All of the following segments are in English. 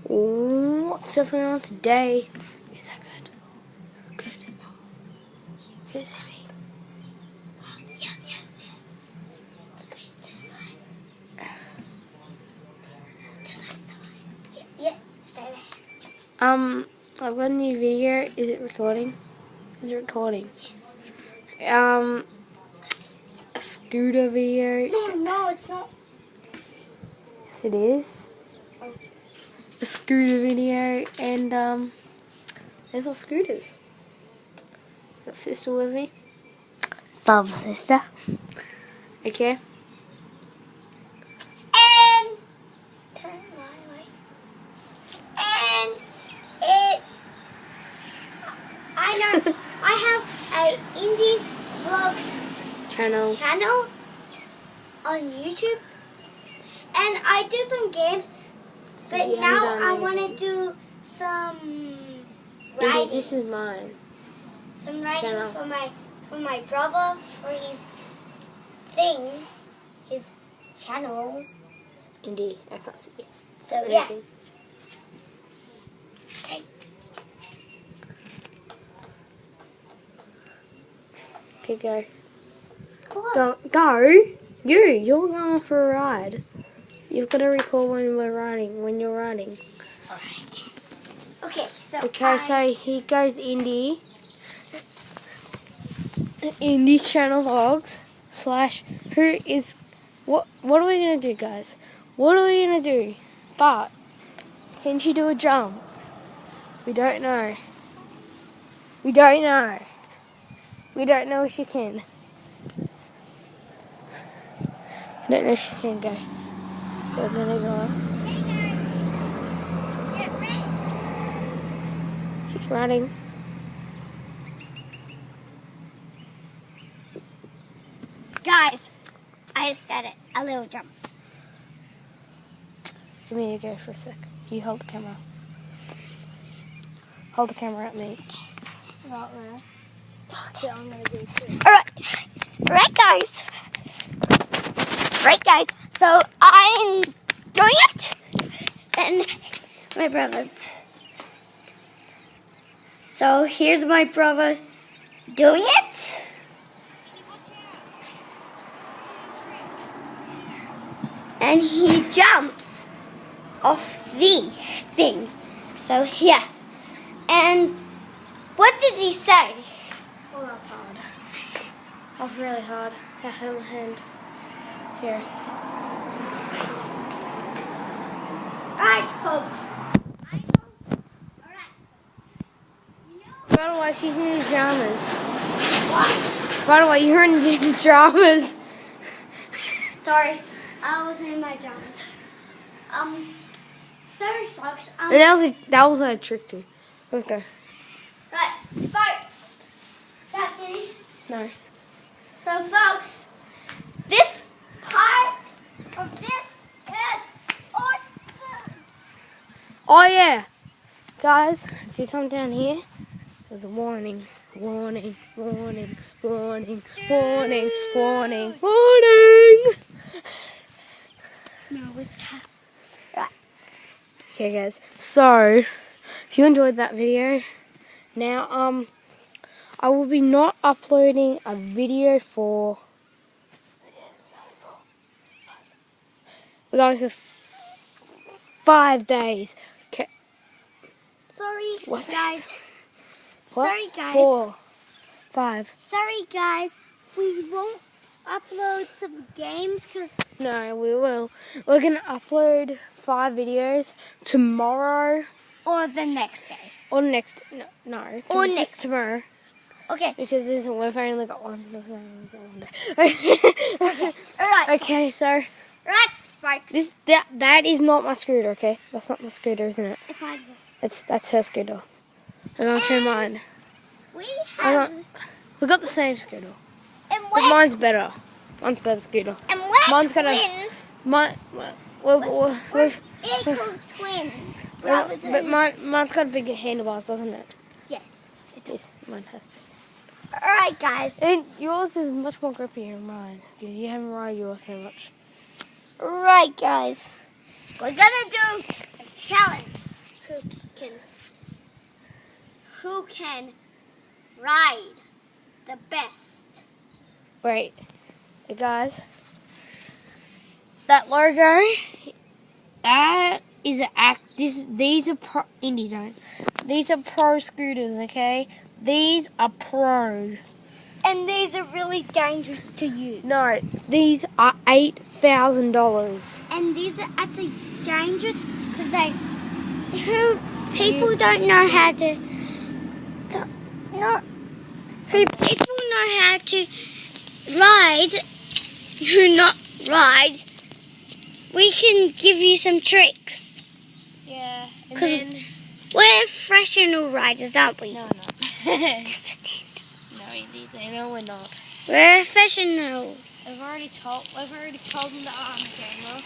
What's everyone on today? Is that good? Good. Good as me. Yes. To the side. To that side. Yeah, stay there. I've got a new video. Is it recording? Is it recording? Yes. A scooter video. No, it's not. Yes, it is. Oh. A scooter video, and there's our scooters. Got sister with me. Father, sister. Okay. And turn my way. And it's I know I have a indie vlogs channel on YouTube, and I do some games, but You haven't now done I want to anything. do some Indeed, writing. this is mine. Some writing channel. for my brother for his thing, his channel. Indeed, I can't see you. So Or yeah. anything. Okay. Okay, go. What? Go. You're going for a ride. You've got to record when you're riding. Alright. Okay, so Okay, so here goes Indy. Indy's channel vlogs / who is what are we gonna do, guys? What are we gonna do? But can she do a jump? We don't know. We don't know. We don't know if she can. I don't know if she can, guys. So we're gonna go on. get ready. She's running. Guys, I just did it. A little jump. Give me a go for a sec. You hold the camera. Hold the camera at me. Right there. Okay, I'm gonna do it too. Alright guys. Right guys, so I'm doing it, and my brother's. So here's my brother doing it. And he jumps off the thing. So yeah. And what did he say? Oh, that was hard. That was really hard. I hurt my hand. Here. Alright, folks. By the way, she's in the dramas. What? By the way, you're in the dramas. Sorry, I was in my pajamas. Sorry, folks. And that was a trick too. Let's go. Right, folks. That finished. No. So, folks, this part of this is awesome. Oh yeah, guys, if you come down here, there's a warning. Warning. Warning. Warning. Warning. Warning. Warning. No, it's Okay, guys. So, if you enjoyed that video, now I will be not uploading a video for. We're going for 5 days. Okay. Sorry, What's guys. that? What? Sorry, guys. 4, 5. Sorry, guys. We won't upload some games because No, we will. We're gonna upload 5 videos tomorrow or the next day. or next. No. Or just next. tomorrow. Okay. Because we've only got one. Day. Alright. Okay, so Right, folks. that is not my scooter. Okay, that's not my scooter, isn't it? It's my this. That's her scooter. I'm gonna show mine. We I have We got the same scooter, and but we're mine's better. Mine's better scooter. and we're Mine's got twins. We're Equal twins. Brothers but and- mine's got bigger handlebars, doesn't it? Yes. Yes, mine has. Alright, guys. And yours is much more grippier than mine because you haven't ride yours so much. Right, guys. We're gonna do a challenge. can ride the best. Wait, guys. That logo, that is an act. These are pro. Indie don't. These are pro scooters, okay? These are pro. And these are really dangerous to use. No, these are $8,000. And these are actually dangerous because people don't know how to. Who people know how to ride. Who not ride. We can give you some tricks. Yeah, and then we're professional riders, aren't we? no, not. No, indeed, no, we're not. We're professional. We've already told them the arm camera.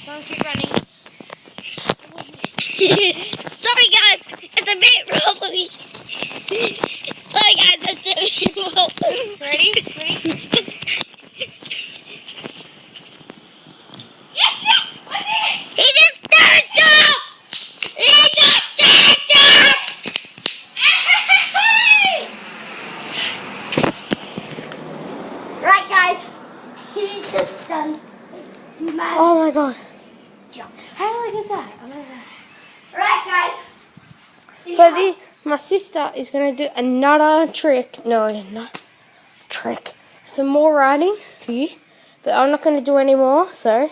Don't keep running. Sorry guys, it's a bit wobbly. Sorry guys, it's a bit wobbly. Ready? Yes! I did it! He just did a jump! He just did a jump! Right guys, he just done mad Oh my god. jump. How do I get that? I don't know. Right guys. So my sister is going to do another trick. No, not trick. Some more riding for you. But I'm not going to do any more. So,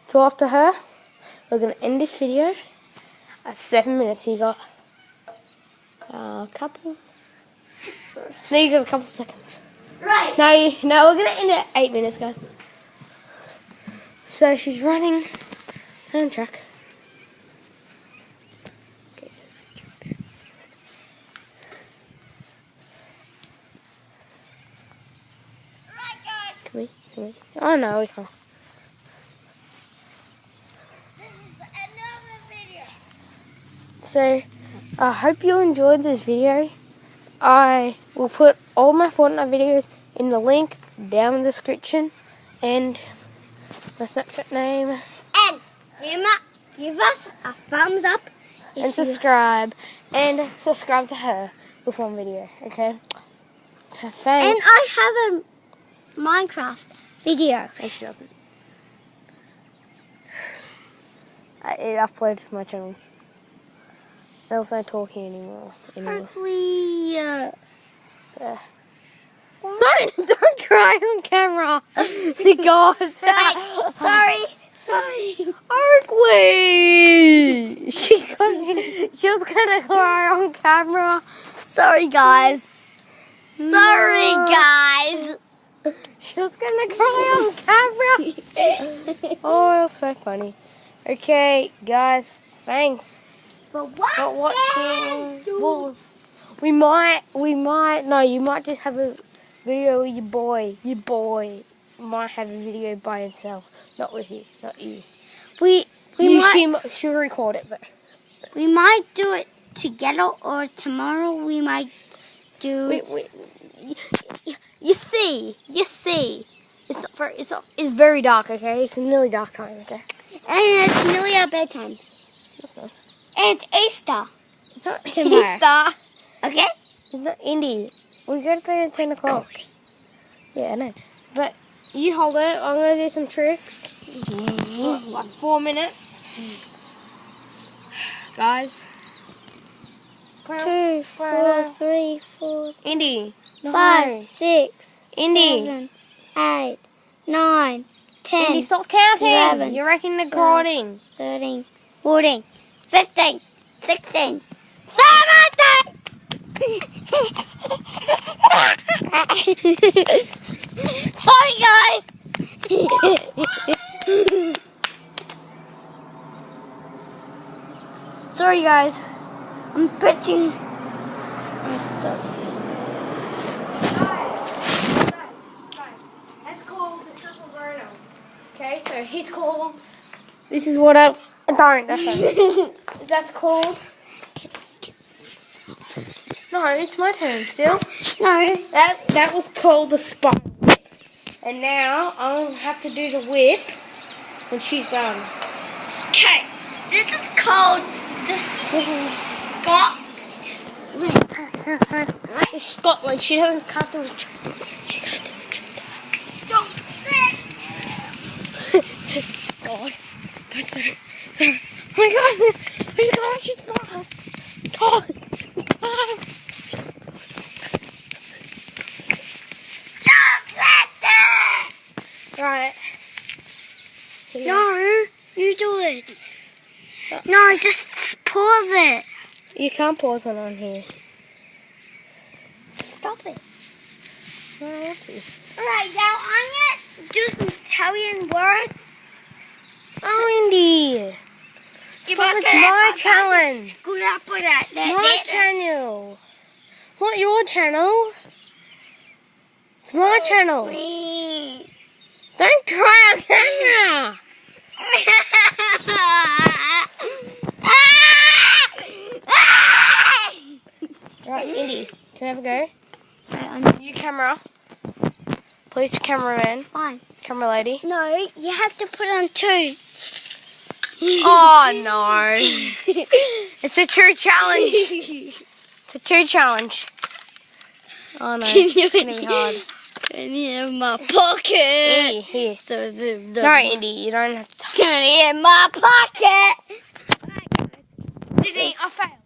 till after her, we're going to end this video at 7 minutes. So you got a couple. No, you got a couple seconds. Right. No, we're going to end it at 8 minutes, guys. So she's running down the track. Right guys. Can we? Oh no, we can't. This is another video. So, I hope you enjoyed this video. I will put all my Fortnite videos in the link down in the description. And my Snapchat name. And give us a thumbs up. And subscribe. And subscribe to her with one video, okay? Thanks. And I have a Minecraft video. No, she doesn't. It uploaded to my channel. There's no talking anymore. Hopefully, So. Don't cry on camera. God. sorry. Oakley. She was gonna cry on camera. Sorry, guys. No. Sorry, guys. She was gonna cry on camera. Oh, that was so funny. Okay, guys, thanks For for watching. Well, we might. No, you might just have a video with your boy. Your boy might have a video by himself, not with you, not you. She'll record it though. We might do it together, or tomorrow we might do. You see. It's very dark. Okay, it's nearly dark time. Okay. And it's nearly our bedtime. It's not. And it's Easter. It's not Tomorrow. Easter. Okay? It's not Indy. We go to bed at 10 o'clock. Yeah, I know. But you hold it. I'm going to do some tricks. Like 4 minutes. Guys. 2, 4, 3, 4, Indy. 5, 6, Indy. 7, 8, 9, 10, Indy, stop counting. 11, You're wrecking the recording. 13, 14, 15, 16, 17. Sorry, guys. Sorry, guys. I'm pitching myself. Guys, that's called the triple Forno. Okay, so he's called. This is what I don't. That's called. No, it's my turn still. No. That was called the spot. And now I'll have to do the whip when she's done. Okay, this is called the Scott. It's Scotland. She can't do it. Don't sit. God. That's her. Oh my God. Oh my God, she's fast. God. Right. No, you do it. No, just pause it. You can't pause it on here. Stop it. No, I want to. Alright, now I'm going to do some Italian words. Oh, Indy. Stop, it's my challenge. My channel. It's not your channel. It's my channel. Please. Don't cry on camera. Right, Indy, can I have a go? You camera. Please, cameraman. Fine. Camera lady. No, you have to put on 2. Oh no. It's a 2 challenge. It's a 2 challenge. Oh no. It's gonna be hard. Can you have my pocket? Indy, here. So No, Indy, you don't have to. Can you have my pocket? Dizzy, I failed.